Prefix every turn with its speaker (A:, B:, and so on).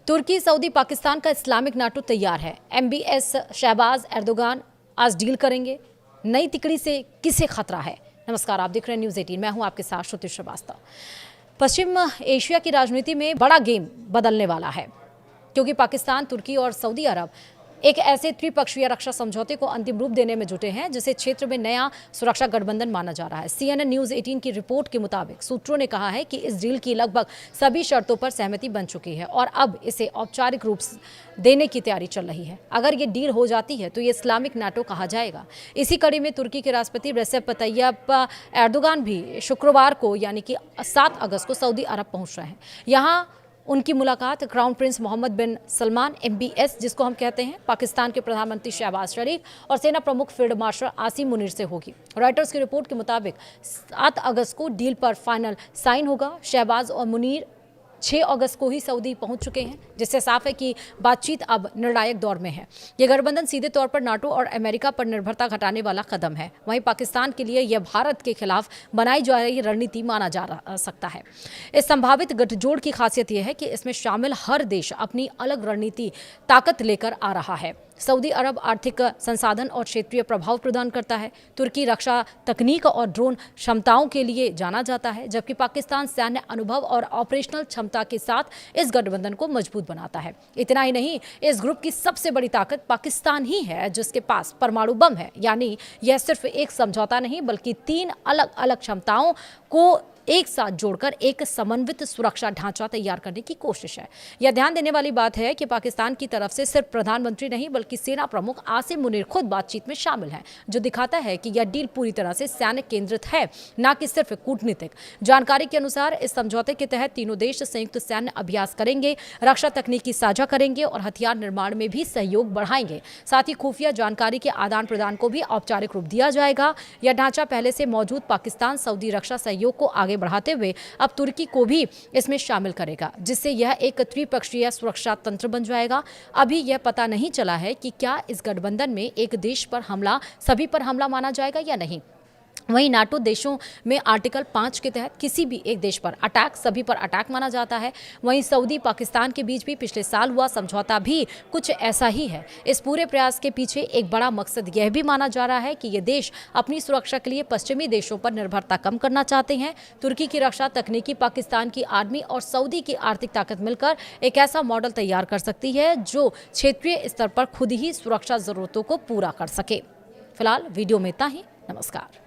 A: तुर्की, Saudi, Pakistan का Islamic NATO तैयार है। MBS शहबाज एर्दोगान आज डील करेंगे। नई तिकड़ी से किसे खतरा है? नमस्कार, आप देख रहे हैं न्यूज़ 18। मैं हूं आपके साथ श्रुति श्रीवास्तव। पश्चिम एशिया की राजनीति में बड़ा गेम बदलने वाला है, क्योंकि पाकिस्तान, तुर्की और सऊदी अरब एक ऐसे त्रिपक्षीय रक्षा समझौते को अंतिम रूप देने में जुटे हैं जिसे क्षेत्र में नया सुरक्षा गठबंधन माना जा रहा है। CNN न्यूज़ 18 की रिपोर्ट के मुताबिक सूत्रों ने कहा है कि इस डील की लगभग सभी शर्तों पर सहमति बन चुकी है और अब इसे औपचारिक रूप देने की तैयारी चल रही है। अगर ये डील हो जाती है तो ये इस्लामिक नाटो कहा जाएगा। इसी कड़ी में तुर्की के राष्ट्रपति रेसेप तैयप एर्दोगान भी शुक्रवार को यानी कि 7 अगस्त को सऊदी अरब पहुंच रहे हैं। यहाँ उनकी मुलाकात क्राउन प्रिंस मोहम्मद बिन सलमान MBS, जिसको हम कहते हैं, पाकिस्तान के प्रधानमंत्री शहबाज शरीफ और सेना प्रमुख फील्ड मार्शल आसिम मुनीर से होगी। रॉयटर्स की रिपोर्ट के मुताबिक 7 अगस्त को डील पर फाइनल साइन होगा। शहबाज और मुनीर 6 अगस्त को ही सऊदी पहुंच चुके हैं, जिससे साफ है कि बातचीत अब निर्णायक दौर में है। यह गठबंधन सीधे तौर पर नाटो और अमेरिका पर निर्भरता घटाने वाला कदम है। वहीं पाकिस्तान के लिए यह भारत के खिलाफ बनाई जा रही रणनीति माना जा सकता है। इस संभावित गठजोड़ की खासियत यह है कि इसमें शामिल हर देश अपनी अलग रणनीति ताकत लेकर आ रहा है। सऊदी अरब आर्थिक संसाधन और क्षेत्रीय प्रभाव प्रदान करता है। तुर्की रक्षा तकनीक और ड्रोन क्षमताओं के लिए जाना जाता है, जबकि पाकिस्तान सैन्य अनुभव और ऑपरेशनल क्षमता के साथ इस गठबंधन को मजबूत बनाता है। इतना ही नहीं, इस ग्रुप की सबसे बड़ी ताकत पाकिस्तान ही है, जिसके पास परमाणु बम है। यानी यह सिर्फ एक समझौता नहीं, बल्कि 3 अलग अलग क्षमताओं को एक साथ जोड़कर एक समन्वित सुरक्षा ढांचा तैयार करने की कोशिश है। यह ध्यान देने वाली बात है कि पाकिस्तान की तरफ से सिर्फ प्रधानमंत्री नहीं, बल्कि सेना प्रमुख आसिम मुनीर खुद बातचीत में शामिल हैं, जो दिखाता है कि यह डील पूरी तरह से सैन्य केंद्रित है, न कि सिर्फ कूटनीतिक। जानकारी के अनुसार इस समझौते के तहत तीनों देश संयुक्त सैन्य अभ्यास करेंगे, रक्षा तकनीकी साझा करेंगे और हथियार निर्माण में भी सहयोग बढ़ाएंगे। साथ ही खुफिया जानकारी के आदान प्रदान को भी औपचारिक रूप दिया जाएगा। यह ढांचा पहले से मौजूद पाकिस्तान सऊदी रक्षा सहयोग को आगे बढ़ाते हुए अब तुर्की को भी इसमें शामिल करेगा, जिससे यह एक त्रिपक्षीय सुरक्षा तंत्र बन जाएगा। अभी यह पता नहीं चला है कि क्या इस गठबंधन में एक देश पर हमला सभी पर हमला माना जाएगा या नहीं। वहीं नाटो देशों में आर्टिकल 5 के तहत किसी भी एक देश पर अटैक सभी पर अटैक माना जाता है। वहीं सऊदी पाकिस्तान के बीच भी पिछले साल हुआ समझौता भी कुछ ऐसा ही है। इस पूरे प्रयास के पीछे एक बड़ा मकसद यह भी माना जा रहा है कि ये देश अपनी सुरक्षा के लिए पश्चिमी देशों पर निर्भरता कम करना चाहते हैं। तुर्की की रक्षा तकनीकी, पाकिस्तान की आर्मी और सऊदी की आर्थिक ताकत मिलकर एक ऐसा मॉडल तैयार कर सकती है जो क्षेत्रीय स्तर पर खुद ही सुरक्षा जरूरतों को पूरा कर सके। फिलहाल वीडियो में इतना ही। नमस्कार।